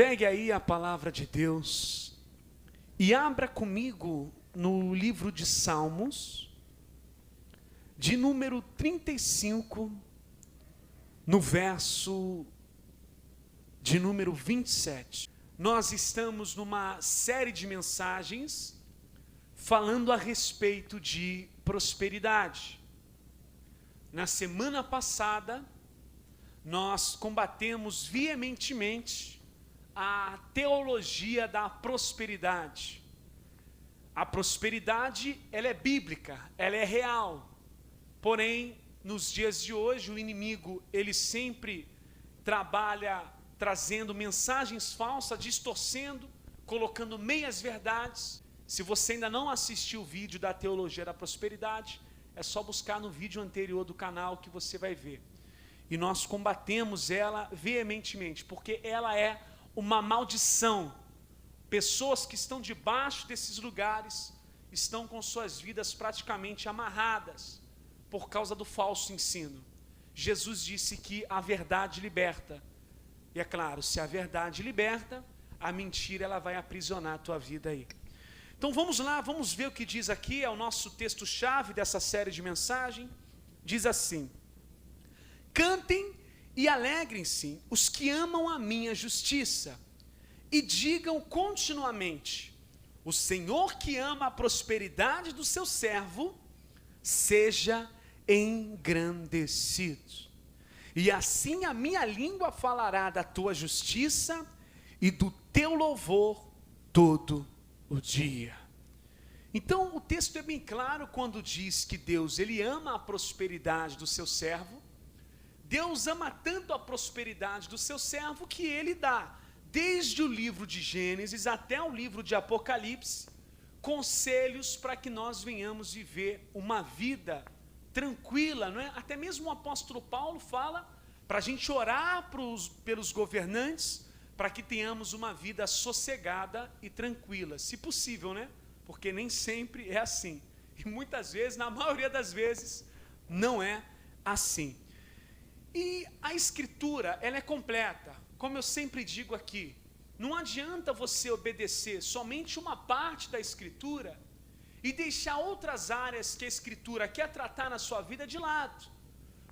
Pegue aí a palavra de Deus e abra comigo no livro de Salmos, de número 35, no verso de número 27. Nós estamos numa série de mensagens falando a respeito de prosperidade. Na semana passada, nós combatemos veementemente a teologia da prosperidade. A prosperidade, ela é bíblica, ela é real. Porém, nos dias de hoje, o inimigo, ele sempre trabalha trazendo mensagens falsas, distorcendo, colocando meias verdades. Se você ainda não assistiu o vídeo da teologia da prosperidade, é só buscar no vídeo anterior do canal que você vai ver. E nós combatemos ela veementemente, porque ela é uma maldição. Pessoas que estão debaixo desses lugares estão com suas vidas praticamente amarradas por causa do falso ensino. Jesus disse que a verdade liberta. E é claro, se a verdade liberta, a mentira ela vai aprisionar a tua vida aí. Então vamos lá, vamos ver o que diz aqui, é o nosso texto-chave dessa série de mensagem. Diz assim: cantem e alegrem-se os que amam a minha justiça, e digam continuamente: o Senhor que ama a prosperidade do seu servo, seja engrandecido. E assim a minha língua falará da tua justiça e do teu louvor todo o dia. Então o texto é bem claro quando diz que Deus, ele ama a prosperidade do seu servo. Deus ama tanto a prosperidade do seu servo que ele dá, desde o livro de Gênesis até o livro de Apocalipse, conselhos para que nós venhamos viver uma vida tranquila, não é? Até mesmo o apóstolo Paulo fala para a gente orar pelos governantes, para que tenhamos uma vida sossegada e tranquila, se possível, né? Porque nem sempre é assim, e muitas vezes, na maioria das vezes, não é assim. E a escritura, ela é completa, como eu sempre digo aqui. Não adianta você obedecer somente uma parte da escritura e deixar outras áreas que a escritura quer tratar na sua vida de lado,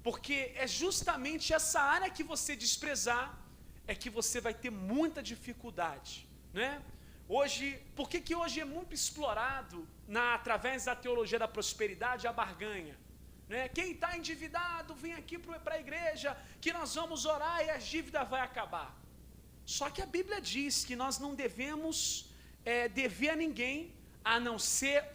porque é justamente essa área que você desprezar, é que você vai ter muita dificuldade, né? Hoje, por que hoje é muito explorado, através da teologia da prosperidade, a barganha? Né? Quem está endividado, vem aqui para a igreja, que nós vamos orar e a dívida vai acabar. Só que a Bíblia diz que nós não devemos dever a ninguém, a não ser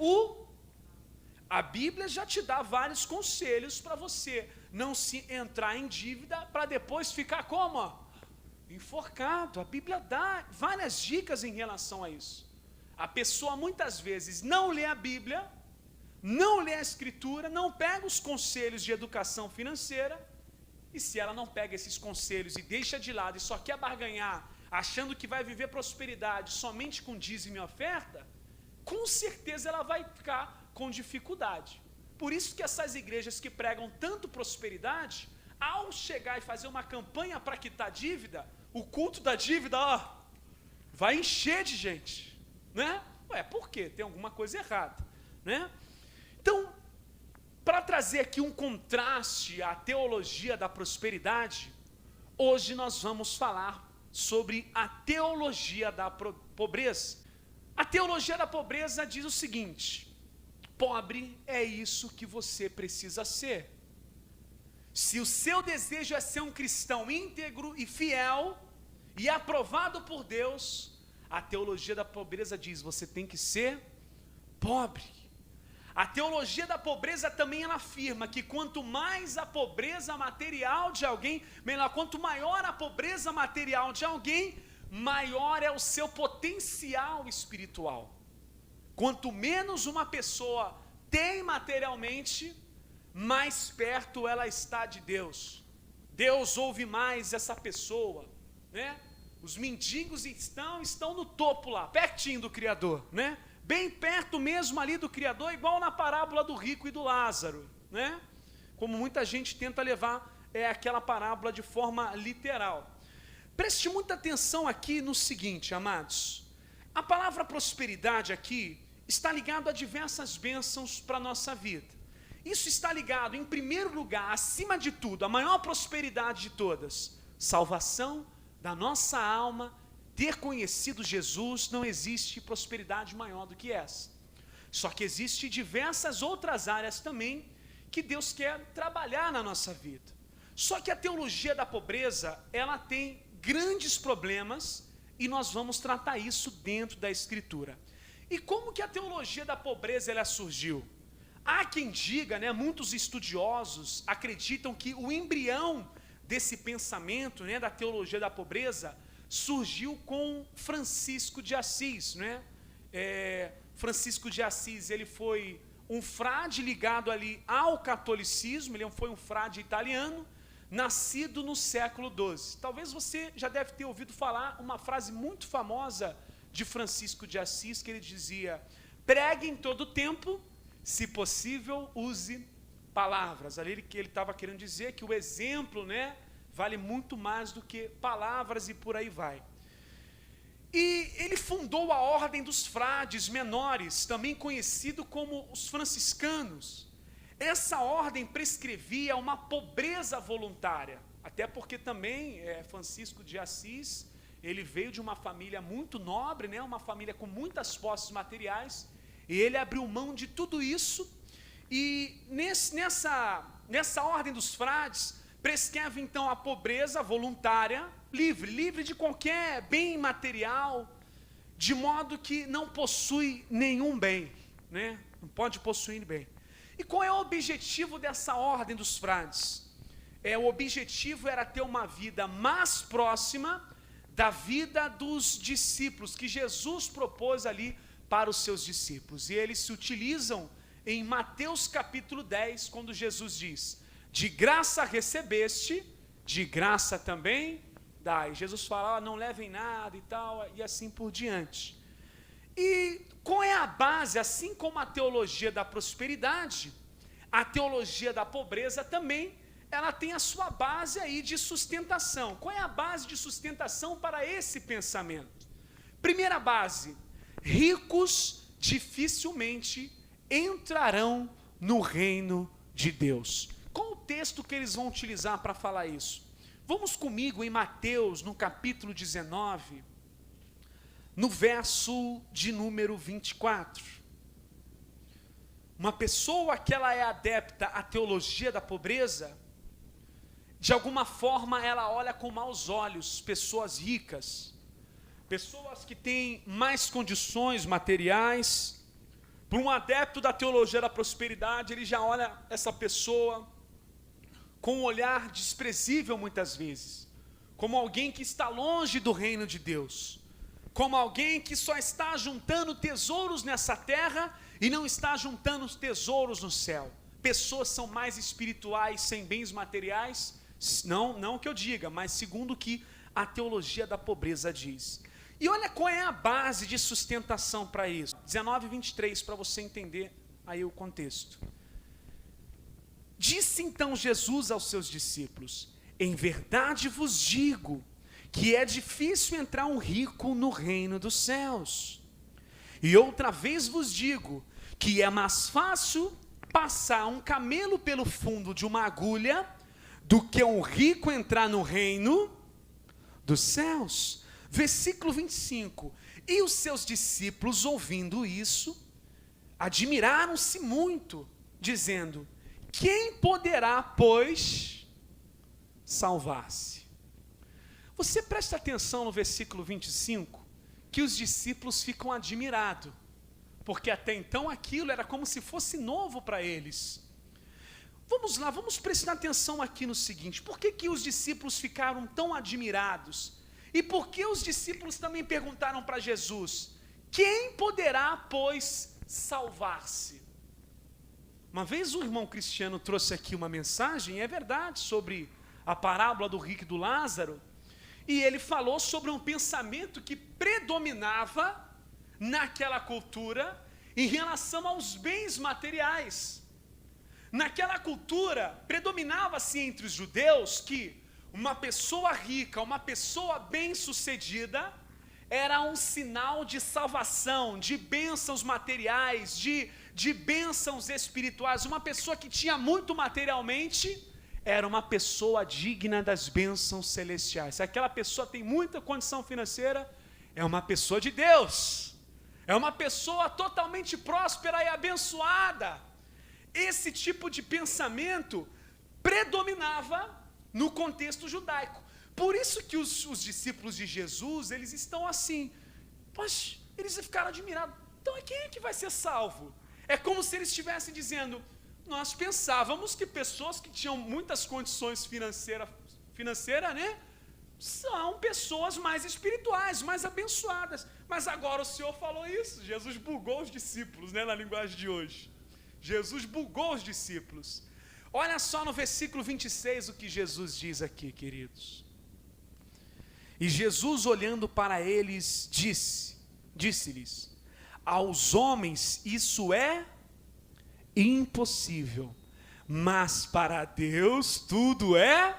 a Bíblia já te dá vários conselhos para você não se entrar em dívida, para depois ficar como? Enforcado. A Bíblia dá várias dicas em relação a isso. A pessoa muitas vezes não lê a Bíblia, não lê a escritura, não pega os conselhos de educação financeira, e se ela não pega esses conselhos e deixa de lado e só quer barganhar, achando que vai viver prosperidade somente com dízimo e oferta, com certeza ela vai ficar com dificuldade. Por isso que essas igrejas que pregam tanto prosperidade, ao chegar e fazer uma campanha para quitar dívida, o culto da dívida, vai encher de gente, né? Por quê? Tem alguma coisa errada, né? Então, para trazer aqui um contraste à teologia da prosperidade, hoje nós vamos falar sobre a teologia da pobreza. A teologia da pobreza diz o seguinte: pobre é isso que você precisa ser. Se o seu desejo é ser um cristão íntegro e fiel e aprovado por Deus, a teologia da pobreza diz: você tem que ser pobre. A teologia da pobreza também ela afirma que quanto mais a pobreza material de alguém, quanto maior a pobreza material de alguém, maior é o seu potencial espiritual. Quanto menos uma pessoa tem materialmente, mais perto ela está de Deus. Deus ouve mais essa pessoa, né? Os mendigos estão no topo lá, pertinho do Criador, né? Bem perto mesmo ali do Criador, igual na parábola do rico e do Lázaro, né? Como muita gente tenta levar aquela parábola de forma literal. Preste muita atenção aqui no seguinte, amados. A palavra prosperidade aqui está ligado a diversas bênçãos para a nossa vida. Isso está ligado, em primeiro lugar, acima de tudo, a maior prosperidade de todas, salvação da nossa alma, ter conhecido Jesus. Não existe prosperidade maior do que essa. Só que existem diversas outras áreas também que Deus quer trabalhar na nossa vida. Só que a teologia da pobreza, ela tem grandes problemas e nós vamos tratar isso dentro da Escritura. E como que a teologia da pobreza ela surgiu? Há quem diga, muitos estudiosos acreditam que o embrião desse pensamento, da teologia da pobreza, surgiu com Francisco de Assis, Francisco de Assis, ele foi um frade ligado ali ao catolicismo, ele foi um frade italiano, nascido no século XII. Talvez você já deve ter ouvido falar uma frase muito famosa de Francisco de Assis, que ele dizia: pregue em todo tempo, se possível, use palavras. Ali que ele estava querendo dizer que o exemplo, vale muito mais do que palavras, e por aí vai. E ele fundou a ordem dos frades menores, também conhecido como os franciscanos. Essa ordem prescrevia uma pobreza voluntária, até porque também Francisco de Assis, ele veio de uma família muito nobre, uma família com muitas posses materiais, e ele abriu mão de tudo isso, e nessa ordem dos frades, prescreve então a pobreza voluntária, livre de qualquer bem material, de modo que não possui nenhum bem, não pode possuir bem. E qual é o objetivo dessa ordem dos frades? O objetivo era ter uma vida mais próxima da vida dos discípulos, que Jesus propôs ali para os seus discípulos. E eles se utilizam em Mateus capítulo 10, quando Jesus diz: de graça recebeste, de graça também dai. Jesus fala: não levem nada e tal, e assim por diante. E qual é a base? Assim como a teologia da prosperidade, a teologia da pobreza também, ela tem a sua base aí de sustentação. Qual é a base de sustentação para esse pensamento? Primeira base: ricos dificilmente entrarão no reino de Deus. Qual o texto que eles vão utilizar para falar isso? Vamos comigo em Mateus, no capítulo 19, no verso de número 24. Uma pessoa que ela é adepta à teologia da pobreza, de alguma forma ela olha com maus olhos pessoas ricas, pessoas que têm mais condições materiais. Para um adepto da teologia da prosperidade, ele já olha essa pessoa com um olhar desprezível muitas vezes, como alguém que está longe do reino de Deus, como alguém que só está juntando tesouros nessa terra e não está juntando tesouros no céu. Pessoas são mais espirituais sem bens materiais, não que eu diga, mas segundo o que a teologia da pobreza diz. E olha qual é a base de sustentação para isso. 19:23, para você entender aí o contexto. Disse então Jesus aos seus discípulos: em verdade vos digo que é difícil entrar um rico no reino dos céus. E outra vez vos digo que é mais fácil passar um camelo pelo fundo de uma agulha do que um rico entrar no reino dos céus. Versículo 25. E os seus discípulos, ouvindo isso, admiraram-se muito, dizendo: quem poderá, pois, salvar-se? Você presta atenção no versículo 25, que os discípulos ficam admirados, porque até então aquilo era como se fosse novo para eles. Vamos lá, vamos prestar atenção aqui no seguinte: por que os discípulos ficaram tão admirados? E por que os discípulos também perguntaram para Jesus: quem poderá, pois, salvar-se? Uma vez um irmão cristiano trouxe aqui uma mensagem, é verdade, sobre a parábola do rico e do Lázaro, e ele falou sobre um pensamento que predominava naquela cultura em relação aos bens materiais. Naquela cultura, predominava-se entre os judeus que uma pessoa rica, uma pessoa bem-sucedida, era um sinal de salvação, de bênçãos materiais, de bênçãos espirituais. Uma pessoa que tinha muito materialmente, era uma pessoa digna das bênçãos celestiais. Se aquela pessoa tem muita condição financeira, é uma pessoa de Deus, é uma pessoa totalmente próspera e abençoada. Esse tipo de pensamento predominava no contexto judaico. Por isso que os discípulos de Jesus, eles estão assim, poxa, eles ficaram admirados. Então quem é que vai ser salvo? É como se eles estivessem dizendo, nós pensávamos que pessoas que tinham muitas condições financeiras, né, são pessoas mais espirituais, mais abençoadas. Mas agora o Senhor falou isso, Jesus bugou os discípulos, né, na linguagem de hoje. Jesus bugou os discípulos. Olha só no versículo 26 o que Jesus diz aqui, queridos. E Jesus, olhando para eles, disse-lhes, aos homens isso é impossível, mas para Deus tudo é.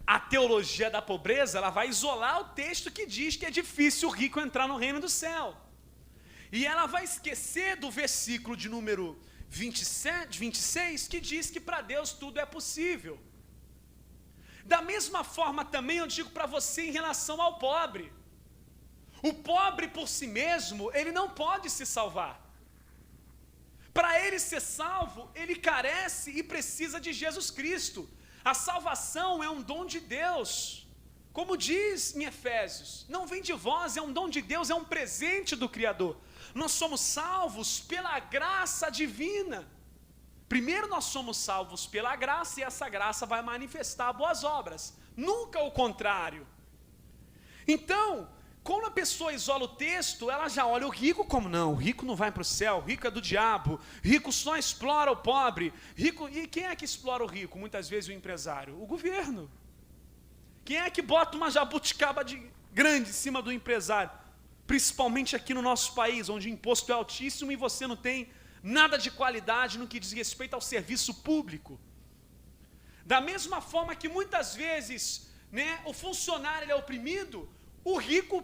A teologia da pobreza, ela vai isolar o texto que diz que é difícil o rico entrar no reino do céu. E ela vai esquecer do versículo de número 26, que diz que para Deus tudo é possível. Da mesma forma também eu digo para você em relação ao pobre. O pobre por si mesmo, ele não pode se salvar. Para ele ser salvo, ele carece e precisa de Jesus Cristo. A salvação é um dom de Deus. Como diz em Efésios, não vem de vós, é um dom de Deus, é um presente do Criador. Nós somos salvos pela graça divina. Primeiro nós somos salvos pela graça e essa graça vai manifestar boas obras, nunca o contrário. Então, quando a pessoa isola o texto, ela já olha o rico como não, o rico não vai para o céu, o rico é do diabo, rico só explora o pobre, rico, e quem é que explora o rico? Muitas vezes o empresário, o governo. Quem é que bota uma jabuticaba grande em cima do empresário? Principalmente aqui no nosso país, onde o imposto é altíssimo e você não tem nada de qualidade no que diz respeito ao serviço público. Da mesma forma que muitas vezes, né, o funcionário ele é oprimido, o rico,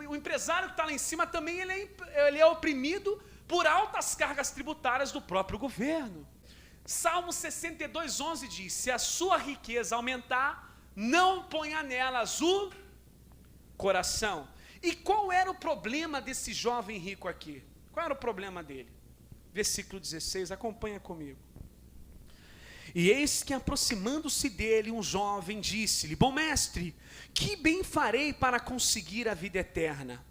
o empresário que está lá em cima também ele é oprimido por altas cargas tributárias do próprio governo. Salmo 62:11 diz, se a sua riqueza aumentar, não ponha nelas o coração. E qual era o problema desse jovem rico aqui? Qual era o problema dele? Versículo 16, acompanha comigo. E eis que aproximando-se dele um jovem disse-lhe, bom mestre, que bem farei para conseguir a vida eterna?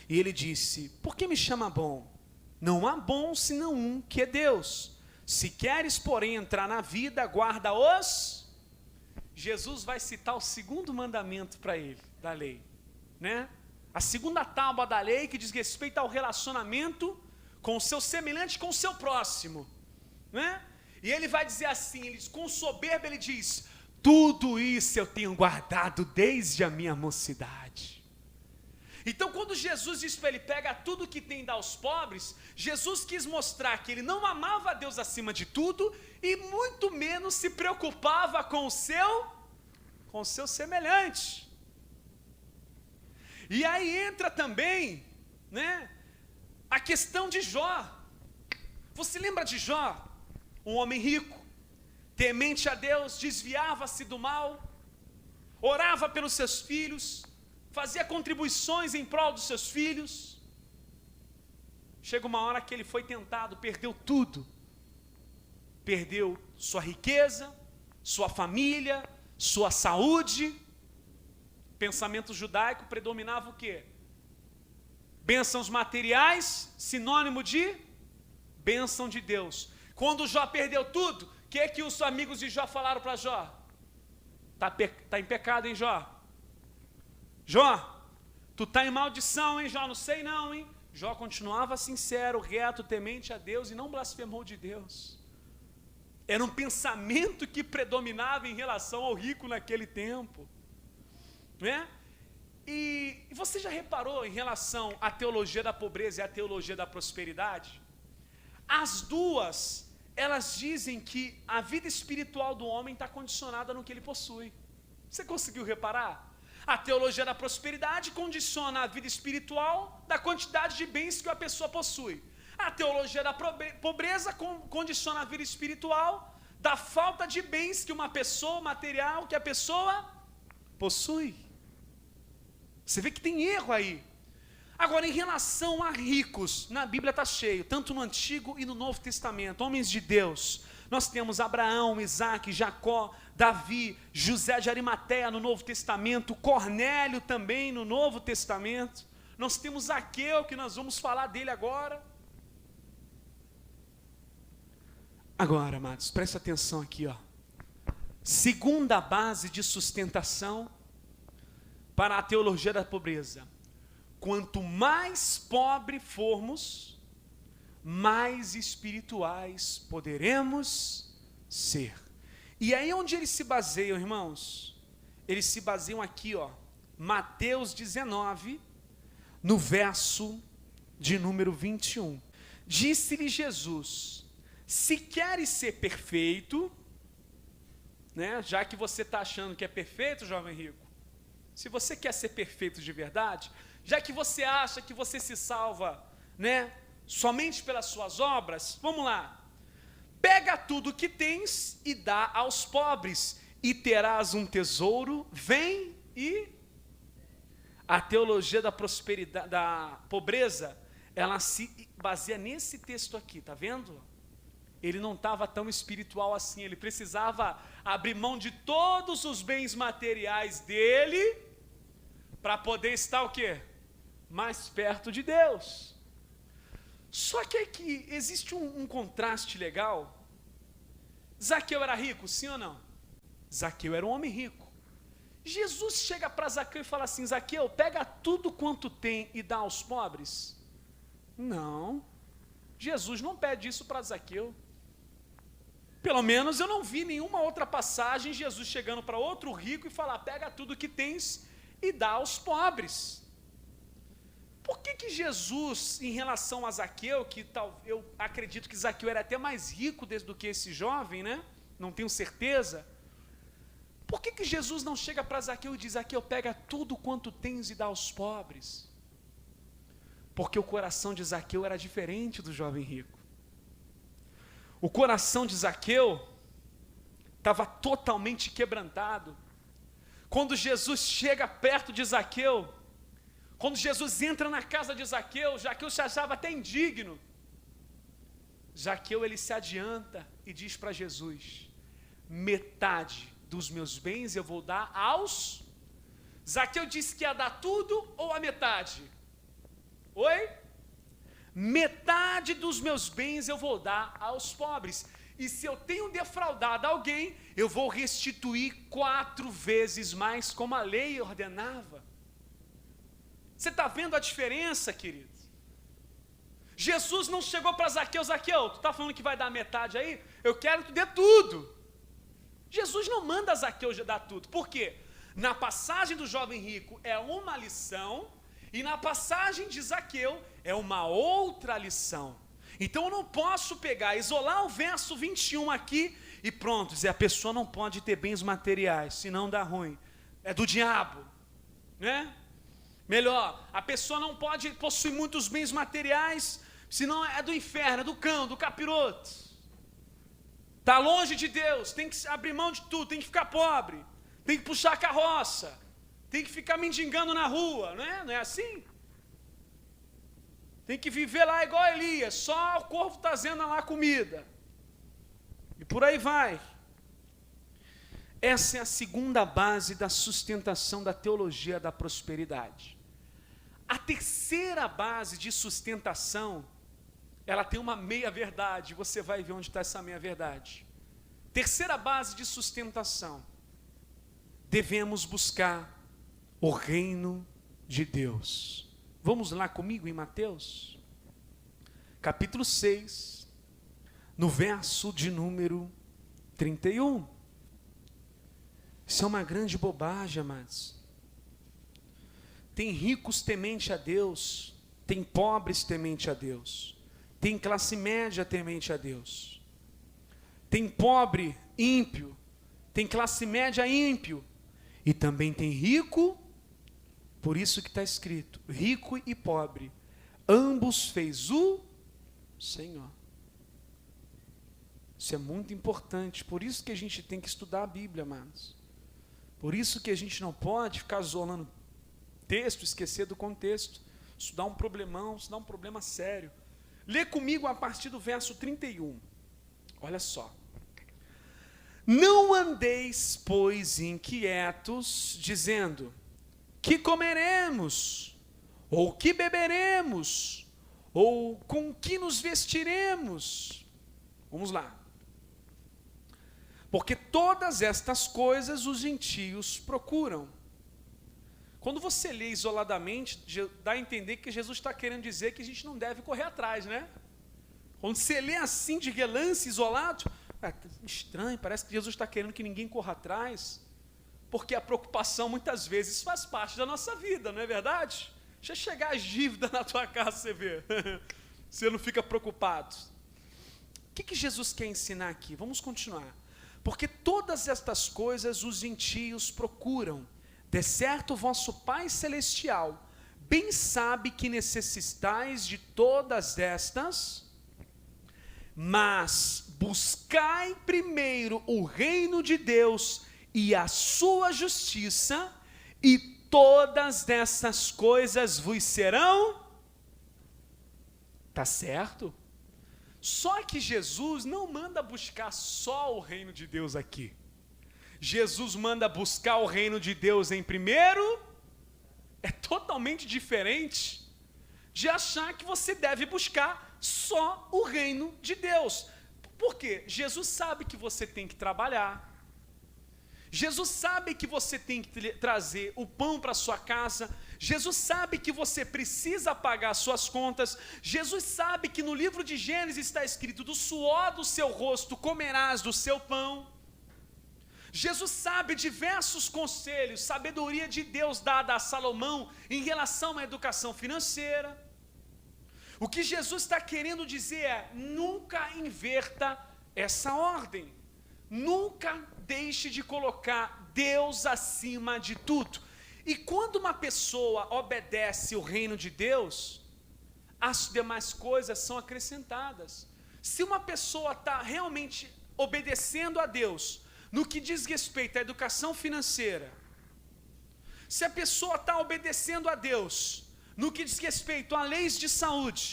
E ele disse, por que me chama bom? Não há bom senão um, que é Deus. Se queres, porém, entrar na vida, guarda os... Jesus vai citar o segundo mandamento para ele, da lei, né? A segunda tábua da lei que diz respeito ao relacionamento com o seu semelhante, com o seu próximo, né? E ele vai dizer assim, com soberba ele diz, tudo isso eu tenho guardado desde a minha mocidade. Então quando Jesus diz para ele, pega tudo que tem e dá aos pobres, Jesus quis mostrar que ele não amava a Deus acima de tudo, e muito menos se preocupava com o seu semelhante. E aí entra também, né, a questão de Jó. Você lembra de Jó? Um homem rico, temente a Deus, desviava-se do mal, orava pelos seus filhos, fazia contribuições em prol dos seus filhos. Chega uma hora que ele foi tentado, perdeu tudo. Perdeu sua riqueza, sua família, sua saúde. Pensamento judaico predominava o quê? Bênçãos materiais, sinônimo de bênção de Deus. Quando Jó perdeu tudo, o que os amigos de Jó falaram para Jó? Tá em pecado, hein, Jó? Jó, tu tá em maldição, hein, Jó? Não sei não, hein? Jó continuava sincero, reto, temente a Deus e não blasfemou de Deus. Era um pensamento que predominava em relação ao rico naquele tempo, né? E você já reparou em relação à teologia da pobreza e à teologia da prosperidade? As duas, elas dizem que a vida espiritual do homem está condicionada no que ele possui. Você conseguiu reparar? A teologia da prosperidade condiciona a vida espiritual da quantidade de bens que a pessoa possui. A teologia da pobreza condiciona a vida espiritual da falta de bens que uma pessoa, material, que a pessoa possui. Você vê que tem erro aí. Agora, em relação a ricos, na Bíblia está cheio, tanto no Antigo e no Novo Testamento, homens de Deus. Nós temos Abraão, Isaac, Jacó, Davi, José de Arimateia no Novo Testamento, Cornélio também no Novo Testamento. Nós temos Zaqueu, que nós vamos falar dele agora. Agora, amados, presta atenção aqui, ó. Segunda base de sustentação para a teologia da pobreza. Quanto mais pobre formos, mais espirituais poderemos ser. E aí onde eles se baseiam, irmãos? Eles se baseiam aqui, ó, Mateus 19, no verso de número 21. Disse-lhe Jesus: se queres ser perfeito, né, já que você está achando que é perfeito, jovem rico, se você quer ser perfeito de verdade, já que você acha que você se salva, né, somente pelas suas obras, vamos lá. Pega tudo que tens e dá aos pobres, e terás um tesouro, vem e... A teologia da prosperidade, da pobreza, ela se baseia nesse texto aqui, tá vendo? Ele não estava tão espiritual assim, ele precisava abrir mão de todos os bens materiais dele, para poder estar o quê? Mais perto de Deus. Só que aqui existe um contraste legal. Zaqueu era rico, sim ou não? Zaqueu era um homem rico. Jesus chega para Zaqueu e fala assim: Zaqueu, pega tudo quanto tem e dá aos pobres? Não, Jesus não pede isso para Zaqueu. Pelo menos eu não vi nenhuma outra passagem Jesus chegando para outro rico e falar: pega tudo que tens e dá aos pobres. Por que Jesus, em relação a Zaqueu, que eu acredito que Zaqueu era até mais rico do que esse jovem, né? Não tenho certeza. Por que Jesus não chega para Zaqueu e diz: Zaqueu, pega tudo quanto tens e dá aos pobres? Porque o coração de Zaqueu era diferente do jovem rico. O coração de Zaqueu estava totalmente quebrantado. Quando Jesus chega perto de Zaqueu, quando Jesus entra na casa de Zaqueu, Zaqueu se achava até indigno. Zaqueu, ele se adianta e diz para Jesus: metade dos meus bens eu vou dar aos... Zaqueu disse que ia dar tudo ou a metade? Oi? Metade dos meus bens eu vou dar aos pobres. E se eu tenho defraudado alguém, eu vou restituir 4 vezes mais, como a lei ordenava. Você está vendo a diferença, querido? Jesus não chegou para Zaqueu: Zaqueu, tu está falando que vai dar metade aí? Eu quero que tu dê tudo. Jesus não manda Zaqueu dar tudo. Por quê? Na passagem do jovem rico é uma lição, e na passagem de Zaqueu é uma outra lição. Então eu não posso pegar, isolar o verso 21 aqui e pronto, dizer a pessoa não pode ter bens materiais, senão dá ruim. É do diabo, né? Melhor, a pessoa não pode possuir muitos bens materiais, senão é do inferno, é do cão, do capiroto. Está longe de Deus, tem que abrir mão de tudo, tem que ficar pobre, tem que puxar a carroça, tem que ficar mendigando na rua, não é assim? Tem que viver lá igual Elias, só o corvo trazendo lá comida. E por aí vai. Essa é a segunda base da sustentação da teologia da prosperidade. A terceira base de sustentação, ela tem uma meia-verdade. Você vai ver onde está essa meia-verdade. Terceira base de sustentação. Devemos buscar o reino de Deus. Vamos lá comigo em Mateus, capítulo 6, no verso de número 31. Isso é uma grande bobagem, amados. Tem ricos temente a Deus, tem pobres temente a Deus, tem classe média temente a Deus. tem pobre, ímpio, tem classe média, ímpio, e também tem rico, por isso que está escrito, rico e pobre, ambos fez o Senhor. Isso é muito importante, por isso que a gente tem que estudar a Bíblia, amados. Por isso que a gente não pode ficar isolando texto, esquecer do contexto. Isso dá um problemão, isso dá um problema sério. Lê comigo a partir do verso 31. Olha só. Não andeis, pois, inquietos, dizendo, que comeremos, ou que beberemos, ou com que nos vestiremos. Vamos lá. Porque todas estas coisas os gentios procuram. Quando você lê isoladamente, dá a entender que Jesus está querendo dizer que a gente não deve correr atrás, né? Quando você lê assim de relance, isolado, estranho, parece que Jesus está querendo que ninguém corra atrás, porque a preocupação muitas vezes faz parte da nossa vida, não é verdade? Deixa chegar as dívidas na tua casa, você vê. Você não fica preocupado. O que Jesus quer ensinar aqui? Vamos continuar. Porque todas estas coisas os gentios procuram. De certo, vosso Pai Celestial bem sabe que necessitais de todas estas, mas buscai primeiro o reino de Deus e a sua justiça, e todas essas coisas vos serão. Tá certo? Só que Jesus não manda buscar só o reino de Deus aqui. Jesus manda buscar o reino de Deus em primeiro. É totalmente diferente de achar que você deve buscar só o reino de Deus. Por quê? Jesus sabe que você tem que trabalhar. Jesus sabe que você tem que trazer o pão para sua casa. Jesus sabe que você precisa pagar suas contas. Jesus sabe que no livro de Gênesis está escrito, do suor do seu rosto comerás do seu pão. Jesus sabe diversos conselhos, sabedoria de Deus dada a Salomão em relação à educação financeira. O que Jesus está querendo dizer é, nunca inverta essa ordem. Nunca deixe de colocar Deus acima de tudo. E quando uma pessoa obedece o reino de Deus, as demais coisas são acrescentadas. Se uma pessoa está realmente obedecendo a Deus, no que diz respeito à educação financeira, se a pessoa está obedecendo a Deus, no que diz respeito a leis de saúde,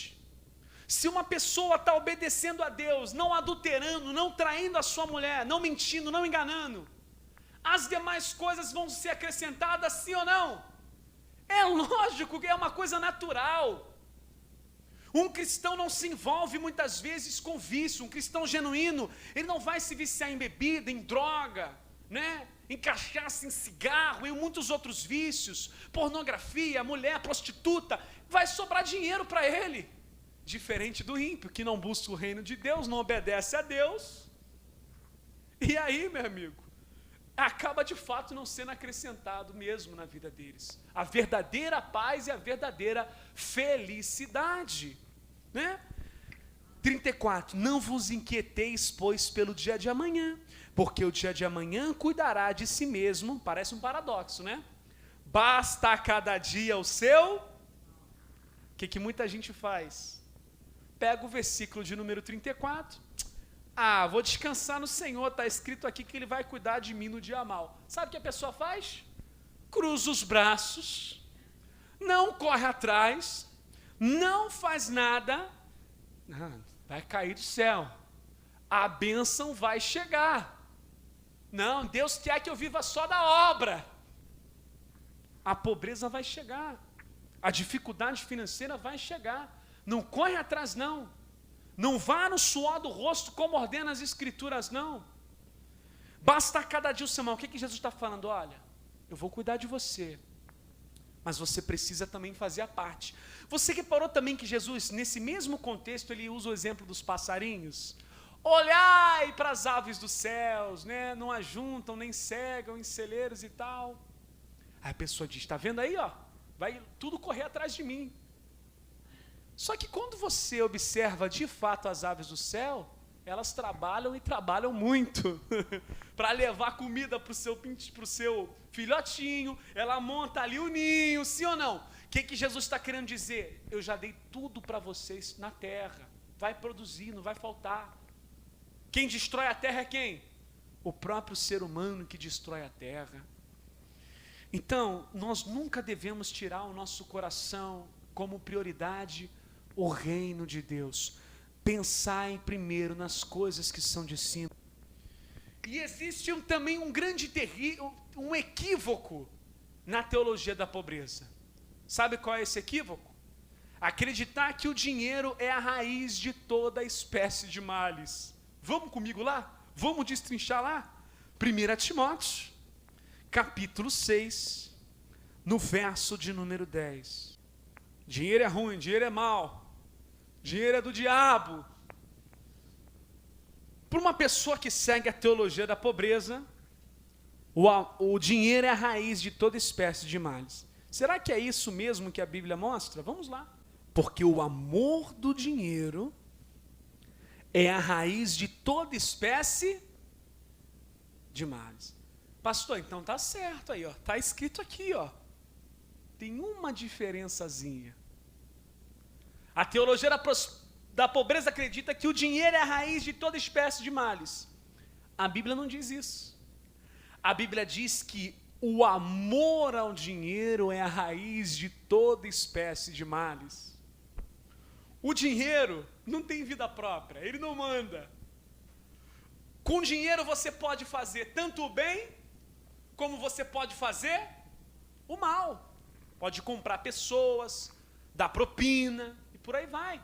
se uma pessoa está obedecendo a Deus, não adulterando, não traindo a sua mulher, não mentindo, não enganando, as demais coisas vão ser acrescentadas, sim ou não? É lógico que é uma coisa natural. Um cristão não se envolve muitas vezes com vício. Um cristão genuíno, ele não vai se viciar em bebida, em droga, né? Em cachaça, em cigarro, em muitos outros vícios, pornografia, mulher, prostituta. Vai sobrar dinheiro para ele. Diferente do ímpio, que não busca o reino de Deus, não obedece a Deus. E aí, meu amigo, acaba de fato não sendo acrescentado mesmo na vida deles. A verdadeira paz e a verdadeira felicidade, né? 34, não vos inquieteis, pois, pelo dia de amanhã, porque o dia de amanhã cuidará de si mesmo. Parece um paradoxo, né? Basta a cada dia o seu. O que muita gente faz? Pega o versículo de número 34, vou descansar no Senhor, está escrito aqui que Ele vai cuidar de mim no dia mal. Sabe o que a pessoa faz? Cruza os braços, não corre atrás, não faz nada, vai cair do céu, a bênção vai chegar. Não, Deus quer que eu viva só da obra. A pobreza vai chegar, a dificuldade financeira vai chegar. Não corre atrás, não. Não vá no suor do rosto como ordena as Escrituras, não. Basta cada dia o seu mal. O que Jesus está falando? Olha, eu vou cuidar de você, mas você precisa também fazer a parte. Você reparou também que Jesus, nesse mesmo contexto, ele usa o exemplo dos passarinhos? Olhai para as aves dos céus, né? Não ajuntam, nem cegam em celeiros e tal. Aí a pessoa diz, está vendo aí, ó? Vai tudo correr atrás de mim. Só que quando você observa de fato as aves do céu, elas trabalham e trabalham muito para levar comida para o seu filhotinho, ela monta ali o ninho, sim ou não? O que Jesus está querendo dizer? Eu já dei tudo para vocês na terra, vai produzir, não vai faltar. Quem destrói a terra é quem? O próprio ser humano que destrói a terra. Então, nós nunca devemos tirar o nosso coração como prioridade o reino de Deus. Pensar em primeiro nas coisas que são de cima. E existe também um grande um equívoco na teologia da pobreza. Sabe qual é esse equívoco? Acreditar que o dinheiro é a raiz de toda espécie de males. Vamos comigo lá? Vamos destrinchar lá? 1 Timóteo, capítulo 6, no verso de número 10. Dinheiro é ruim, dinheiro é mau, dinheiro é do diabo. Para uma pessoa que segue a teologia da pobreza, o dinheiro é a raiz de toda espécie de males. Será que é isso mesmo que a Bíblia mostra? Vamos lá. Porque o amor do dinheiro é a raiz de toda espécie de males. Pastor, então tá certo aí, ó. Tá escrito aqui, ó. Tem uma diferençazinha. A teologia da pobreza acredita que o dinheiro é a raiz de toda espécie de males. A Bíblia não diz isso. A Bíblia diz que o amor ao dinheiro é a raiz de toda espécie de males. O dinheiro não tem vida própria, ele não manda. Com dinheiro você pode fazer tanto o bem, como você pode fazer o mal. Pode comprar pessoas, dar propina, e por aí vai.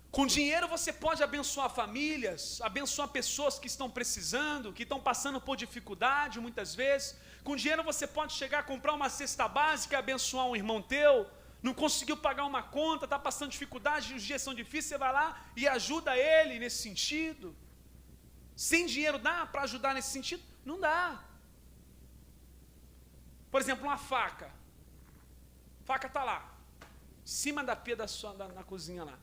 Com dinheiro você pode abençoar famílias, abençoar pessoas que estão precisando, que estão passando por dificuldade muitas vezes. Com dinheiro você pode chegar a comprar uma cesta básica e abençoar um irmão teu. Não conseguiu pagar uma conta, está passando dificuldade, os dias são difíceis, você vai lá e ajuda ele nesse sentido. Sem dinheiro dá para ajudar nesse sentido? Não dá. Por exemplo, uma faca. A faca está lá, em cima da pia na cozinha lá.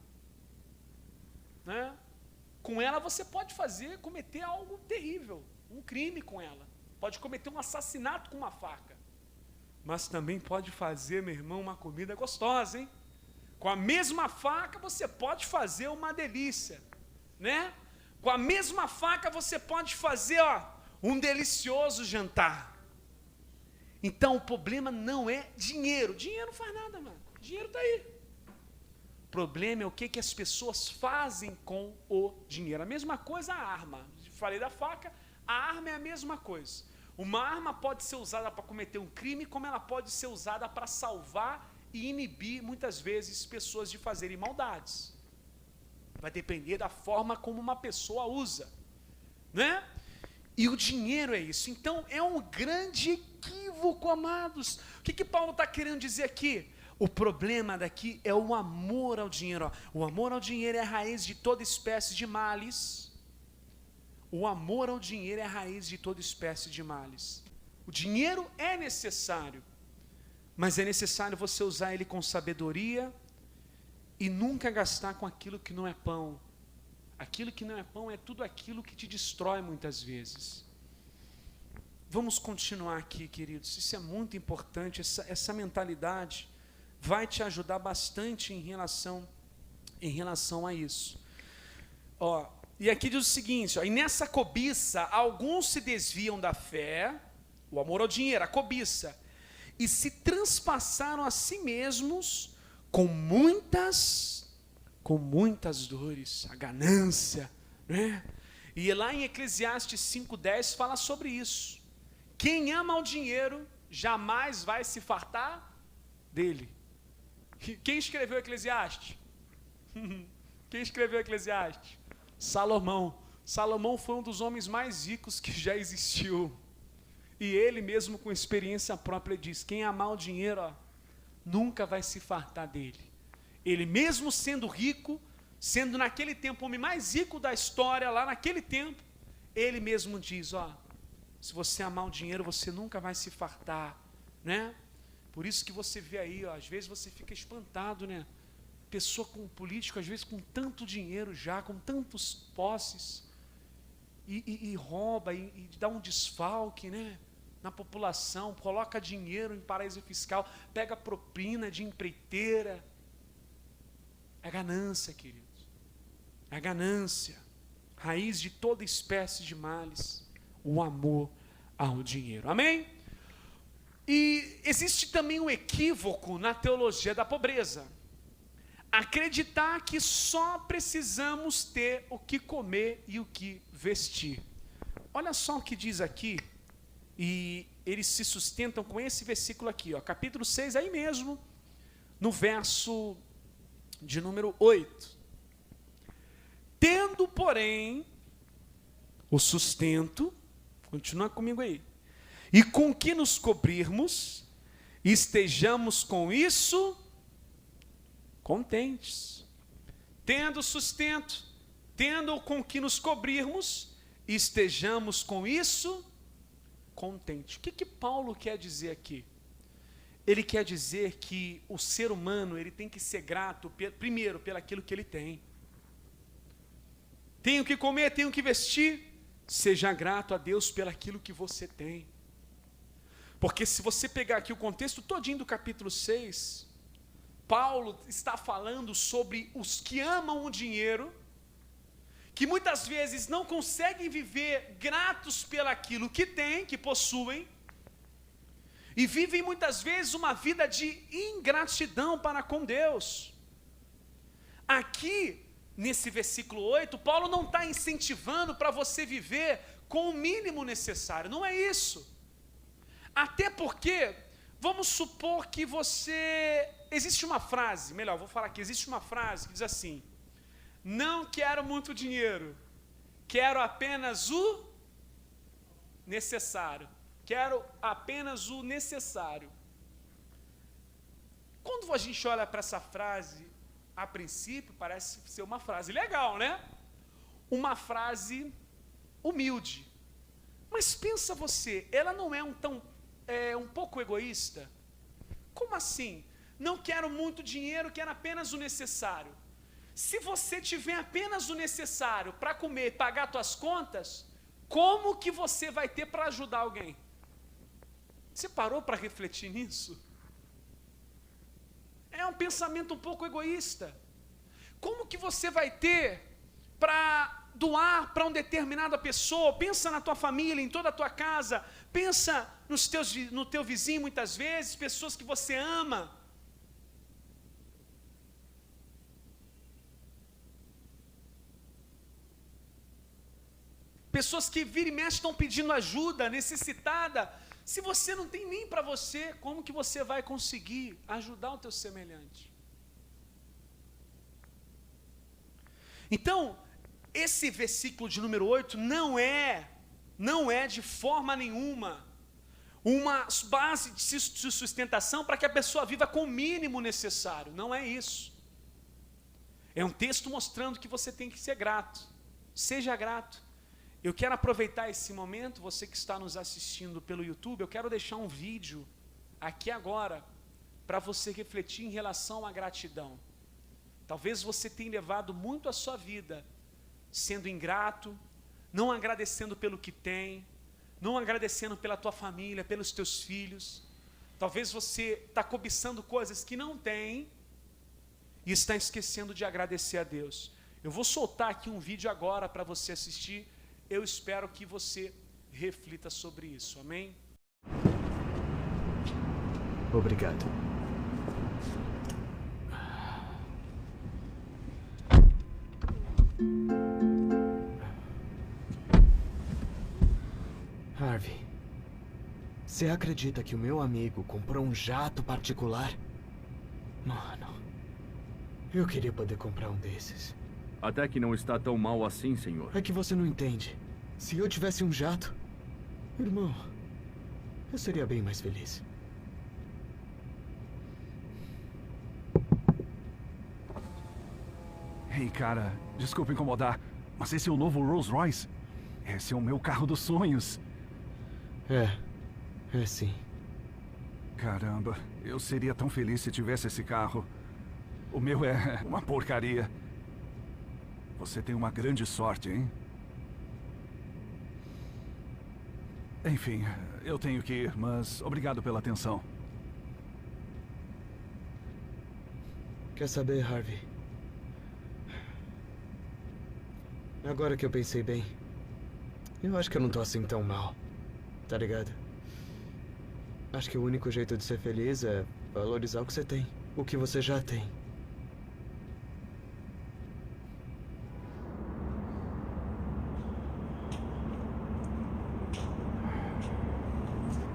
Né? Com ela você pode cometer algo terrível, um crime com ela. Pode cometer um assassinato com uma faca. Mas também pode fazer, meu irmão, uma comida gostosa, hein? Com a mesma faca você pode fazer uma delícia, né? Com a mesma faca você pode fazer, ó, um delicioso jantar. Então o problema não é dinheiro. Dinheiro não faz nada, mano. Dinheiro está aí. O problema é o que as pessoas fazem com o dinheiro. A mesma coisa a arma. Falei da faca, a arma é a mesma coisa. Uma arma pode ser usada para cometer um crime, como ela pode ser usada para salvar e inibir, muitas vezes, pessoas de fazerem maldades. Vai depender da forma como uma pessoa usa, né? E o dinheiro é isso. Então, é um grande equívoco, amados. O que Paulo está querendo dizer aqui? O problema daqui é o amor ao dinheiro. Ó. O amor ao dinheiro é a raiz de toda espécie de males. O amor ao dinheiro é a raiz de toda espécie de males. O dinheiro é necessário, mas é necessário você usar ele com sabedoria e nunca gastar com aquilo que não é pão. Aquilo que não é pão é tudo aquilo que te destrói muitas vezes. Vamos continuar aqui, queridos. Isso é muito importante, essa mentalidade vai te ajudar bastante em relação a isso. Ó, e aqui diz o seguinte, ó, e nessa cobiça, alguns se desviam da fé, o amor ao dinheiro, a cobiça, e se transpassaram a si mesmos com muitas dores, a ganância, né? E lá em Eclesiastes 5:10 fala sobre isso. Quem ama o dinheiro jamais vai se fartar dele. Quem escreveu Eclesiastes? Quem escreveu Eclesiastes? Salomão. Salomão foi um dos homens mais ricos que já existiu. E ele mesmo com experiência própria diz, quem amar o dinheiro, ó, nunca vai se fartar dele. Ele mesmo sendo rico, sendo naquele tempo o homem mais rico da história, lá naquele tempo, ele mesmo diz, ó, se você amar o dinheiro, você nunca vai se fartar, né? Por isso que você vê aí, ó, às vezes você fica espantado, né? pessoa com político, às vezes com tanto dinheiro já, com tantos posses, e rouba, e dá um desfalque, né, na população, coloca dinheiro em paraíso fiscal, pega propina de empreiteira. É ganância, queridos. É ganância. Raiz de toda espécie de males. O amor ao dinheiro. Amém? E existe também um equívoco na teologia da pobreza. Acreditar que só precisamos ter o que comer e o que vestir. Olha só o que diz aqui, e eles se sustentam com esse versículo aqui, ó, capítulo 6, aí mesmo, no verso de número 8. Tendo, porém, o sustento, continua comigo aí, e com que nos cobrirmos, estejamos com isso contentes. Tendo sustento, tendo com que nos cobrirmos, estejamos com isso contentes. O que Paulo quer dizer aqui? Ele quer dizer que o ser humano, ele tem que ser grato, primeiro, pelaquilo que ele tem. Tenho que comer, tenho que vestir. Seja grato a Deus pelaquilo que você tem. Porque se você pegar aqui o contexto todinho do capítulo 6, Paulo está falando sobre os que amam o dinheiro, que muitas vezes não conseguem viver gratos pelaquilo que têm, que possuem, e vivem muitas vezes uma vida de ingratidão para com Deus. Aqui, nesse versículo 8, Paulo não está incentivando para você viver com o mínimo necessário, não é isso. Até porque, vamos supor que existe uma frase, melhor, vou falar aqui, existe uma frase que diz assim: não quero muito dinheiro, quero apenas o necessário. Quero apenas o necessário. Quando a gente olha para essa frase, a princípio parece ser uma frase legal, né? Uma frase humilde. Mas pensa você, ela não é um pouco egoísta? Como assim? Não quero muito dinheiro, quero apenas o necessário. Se você tiver apenas o necessário para comer e pagar suas contas, como que você vai ter para ajudar alguém? Você parou para refletir nisso? É um pensamento um pouco egoísta. Como que você vai ter para doar para uma determinada pessoa? Pensa na tua família, em toda a tua casa. Pensa no teu vizinho muitas vezes, pessoas que você ama. Pessoas que vira e mexe estão pedindo ajuda, necessitada. Se você não tem nem para você, como que você vai conseguir ajudar o teu semelhante? Então, esse versículo de número 8 não é de forma nenhuma uma base de sustentação para que a pessoa viva com o mínimo necessário. Não é isso. É um texto mostrando que você tem que ser grato. Seja grato. Eu quero aproveitar esse momento, você que está nos assistindo pelo YouTube, eu quero deixar um vídeo aqui agora, para você refletir em relação à gratidão. Talvez você tenha levado muito a sua vida sendo ingrato, não agradecendo pelo que tem, não agradecendo pela tua família, pelos teus filhos. Talvez você está cobiçando coisas que não tem e está esquecendo de agradecer a Deus. Eu vou soltar aqui um vídeo agora para você assistir. Eu espero que você reflita sobre isso, amém? Obrigado. Harvey, você acredita que o meu amigo comprou um jato particular? Mano, eu queria poder comprar um desses. Até que não está tão mal assim, senhor. É que você não entende. Se eu tivesse um jato, irmão, eu seria bem mais feliz. Ei, cara, desculpa incomodar, mas esse é o novo Rolls Royce. Esse é o meu carro dos sonhos. É sim. Caramba, eu seria tão feliz se tivesse esse carro. O meu é uma porcaria. Você tem uma grande sorte, hein? Enfim, eu tenho que ir, mas obrigado pela atenção. Quer saber, Harvey? Agora que eu pensei bem, eu acho que eu não tô assim tão mal, tá ligado? Acho que o único jeito de ser feliz é valorizar o que você tem, o que você já tem.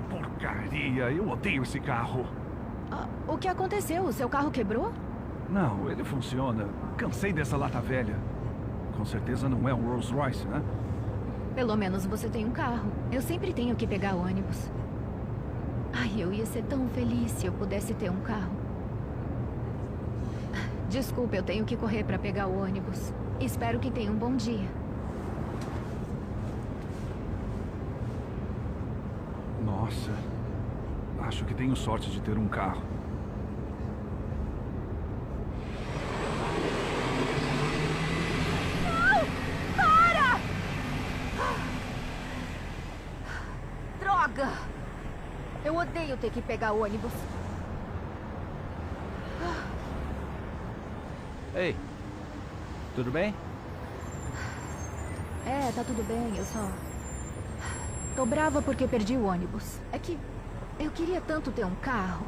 Porcaria, eu odeio esse carro. Ah, o que aconteceu? O seu carro quebrou? Não, ele funciona. Cansei dessa lata velha. Com certeza não é um Rolls Royce, né? Pelo menos você tem um carro. Eu sempre tenho que pegar ônibus. Ai, eu ia ser tão feliz se eu pudesse ter um carro. Desculpa, eu tenho que correr para pegar o ônibus. Espero que tenha um bom dia. Nossa, acho que tenho sorte de ter um carro. Droga! Eu odeio ter que pegar ônibus. Ei, tudo bem? É, tá tudo bem, eu só... Tô brava porque perdi o ônibus. É que eu queria tanto ter um carro.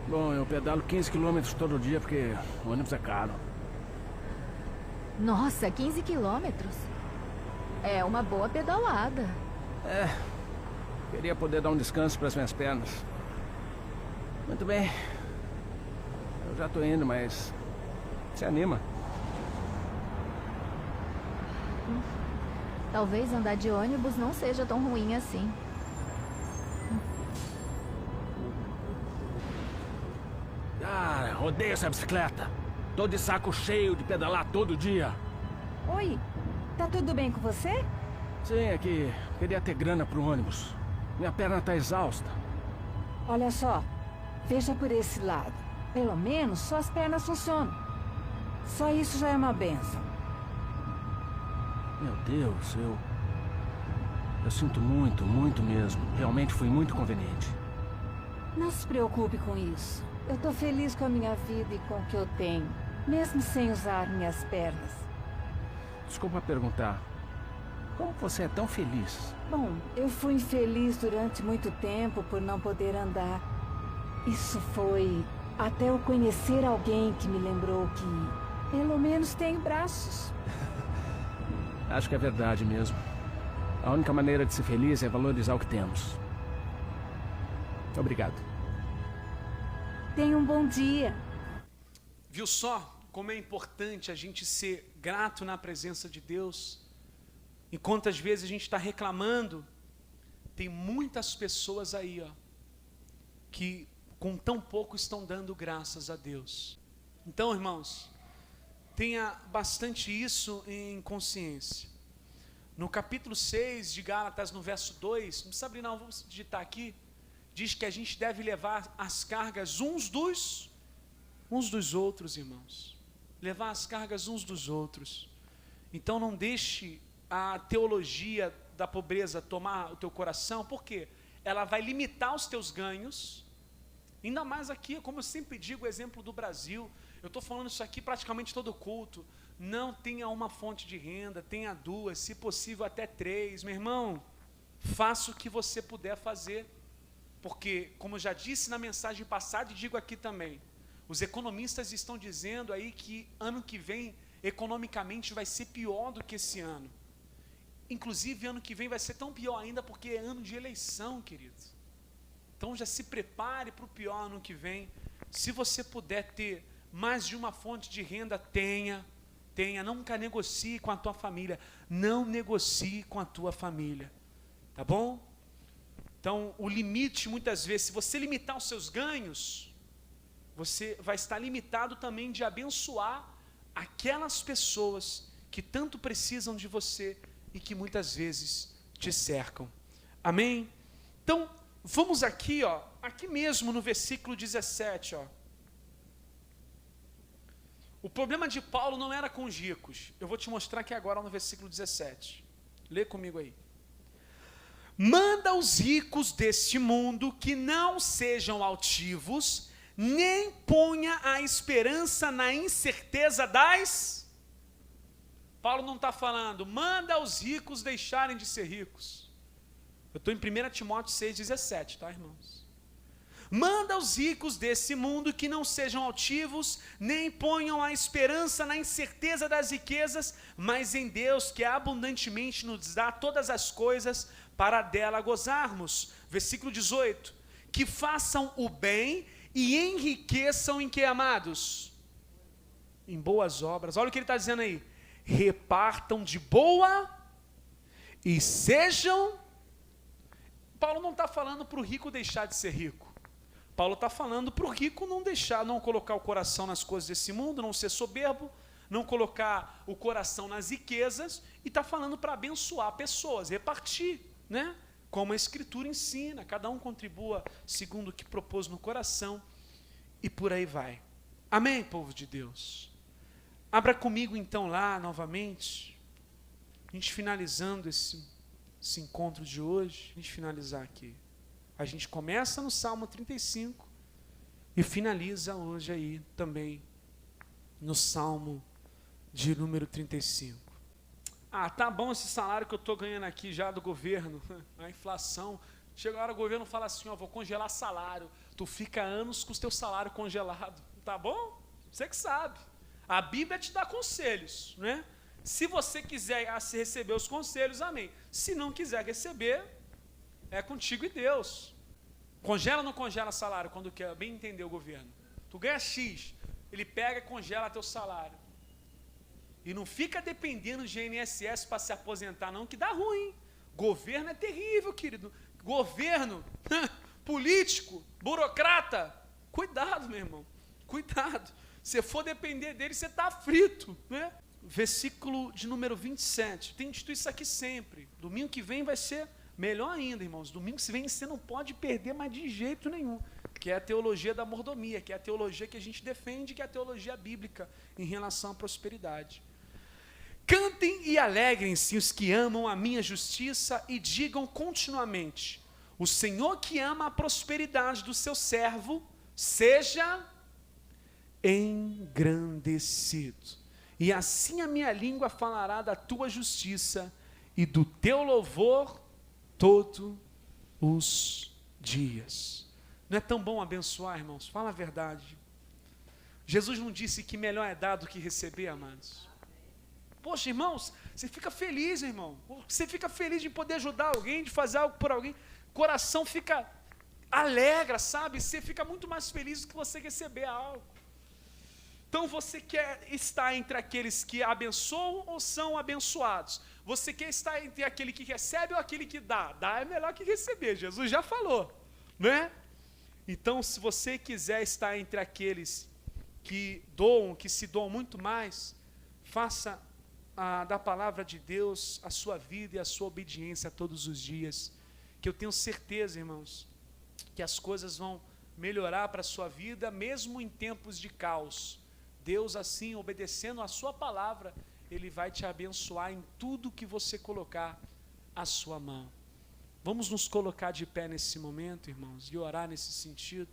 Bom, eu pedalo 15 quilômetros todo dia porque o ônibus é caro. Nossa, 15 quilômetros? É uma boa pedalada. Queria poder dar um descanso para as minhas pernas. Muito bem. Eu já tô indo, mas... Se anima. Talvez andar de ônibus não seja tão ruim assim. Ah, odeio essa bicicleta. Tô de saco cheio de pedalar todo dia. Oi, tá tudo bem com você? Sim, é que queria ter grana pro ônibus. Minha perna tá exausta. Olha só, veja por esse lado. Pelo menos suas pernas funcionam. Só isso já é uma benção. Meu Deus, eu sinto muito, muito mesmo. Realmente foi muito conveniente. Não se preocupe com isso. Eu tô feliz com a minha vida e com o que eu tenho, mesmo sem usar minhas pernas. Desculpa perguntar. Como você é tão feliz? Bom, eu fui infeliz durante muito tempo por não poder andar. Isso foi até eu conhecer alguém que me lembrou que, pelo menos, tenho braços. Acho que é verdade mesmo. A única maneira de ser feliz é valorizar o que temos. Obrigado. Tenha um bom dia. Viu só como é importante a gente ser grato na presença de Deus? E quantas vezes a gente está reclamando, tem muitas pessoas aí, ó, que com tão pouco estão dando graças a Deus. Então, irmãos, tenha bastante isso em consciência. No capítulo 6 de Gálatas, no verso 2, não precisa abrir não, vamos digitar aqui, diz que a gente deve levar as cargas uns dos outros, irmãos. Levar as cargas uns dos outros. Então não deixe a teologia da pobreza tomar o teu coração, porque ela vai limitar os teus ganhos. Ainda mais aqui, como eu sempre digo, o exemplo do Brasil. Eu estou falando isso aqui praticamente todo culto. Não tenha uma fonte de renda, tenha duas, se possível até 3. Meu irmão, faça o que você puder fazer. Porque, como eu já disse na mensagem passada e digo aqui também, os economistas estão dizendo aí que ano que vem, economicamente, vai ser pior do que esse ano. Inclusive, ano que vem vai ser tão pior ainda porque é ano de eleição, queridos. Então já se prepare para o pior ano que vem. Se você puder ter mais de uma fonte de renda, tenha. Nunca negocie com a tua família. Não negocie com a tua família. Tá bom? Então, o limite, muitas vezes, se você limitar os seus ganhos, você vai estar limitado também de abençoar aquelas pessoas que tanto precisam de você e que muitas vezes te cercam. Amém? Então, vamos aqui, ó, aqui mesmo no versículo 17, ó. O problema de Paulo não era com os ricos. Eu vou te mostrar aqui agora no versículo 17. Lê comigo aí. Manda os ricos deste mundo que não sejam altivos, nem ponha a esperança na incerteza das... Paulo não está falando, manda os ricos deixarem de ser ricos. Eu estou em 1 Timóteo 6,17, tá, irmãos? Manda os ricos desse mundo que não sejam altivos, nem ponham a esperança na incerteza das riquezas, mas em Deus, que abundantemente nos dá todas as coisas para dela gozarmos. Versículo 18. Que façam o bem e enriqueçam em que, amados? Em boas obras. Olha o que ele está dizendo aí. Repartam de boa e sejam... Paulo não está falando para o rico deixar de ser rico. Paulo está falando para o rico não colocar o coração nas coisas desse mundo, não ser soberbo, não colocar o coração nas riquezas, e está falando para abençoar pessoas, repartir, né? Como a Escritura ensina, cada um contribua segundo o que propôs no coração, e por aí vai. Amém, povo de Deus? Abra comigo então lá novamente, a gente finalizando esse encontro de hoje, a gente finalizar aqui. A gente começa no Salmo 35 e finaliza hoje aí também no Salmo de número 35. Ah, tá bom esse salário que eu estou ganhando aqui já do governo, a inflação. Chega a hora o governo fala assim, ó, vou congelar salário. Tu fica anos com o teu salário congelado, tá bom? Você que sabe. A Bíblia te dá conselhos, né? Se você quiser receber os conselhos, amém. Se não quiser receber, é contigo e Deus. Congela ou não congela salário quando quer? Bem entender o governo. Tu ganha X, ele pega e congela teu salário. E não fica dependendo de INSS para se aposentar não, que dá ruim. Governo é terrível, querido. Governo, político, burocrata. Cuidado, meu irmão. Cuidado. Se for depender dele, você está frito, né? Versículo de número 27. Tem dito isso aqui sempre. Domingo que vem vai ser melhor ainda, irmãos. Domingo que vem você não pode perder mais de jeito nenhum. Que é a teologia da mordomia, que é a teologia que a gente defende, que é a teologia bíblica em relação à prosperidade. Cantem e alegrem-se os que amam a minha justiça e digam continuamente: o Senhor que ama a prosperidade do seu servo, seja engrandecido. E assim a minha língua falará da tua justiça e do teu louvor todos os dias. Não é tão bom abençoar, irmãos? Fala a verdade. Jesus não disse que melhor é dar do que receber, amados? Poxa, irmãos, você fica feliz, irmão. Você fica feliz de poder ajudar alguém, de fazer algo por alguém. O coração fica alegra, sabe? Você fica muito mais feliz do que você receber algo. Então você quer estar entre aqueles que abençoam ou são abençoados? Você quer estar entre aquele que recebe ou aquele que dá? Dar é melhor que receber, Jesus já falou, né? Então, se você quiser estar entre aqueles que doam, que se doam muito mais, faça da palavra de Deus a sua vida e a sua obediência todos os dias, que eu tenho certeza, irmãos, que as coisas vão melhorar para a sua vida, mesmo em tempos de caos. Deus, assim, obedecendo a sua palavra, Ele vai te abençoar em tudo que você colocar a sua mão. Vamos nos colocar de pé nesse momento, irmãos, e orar nesse sentido.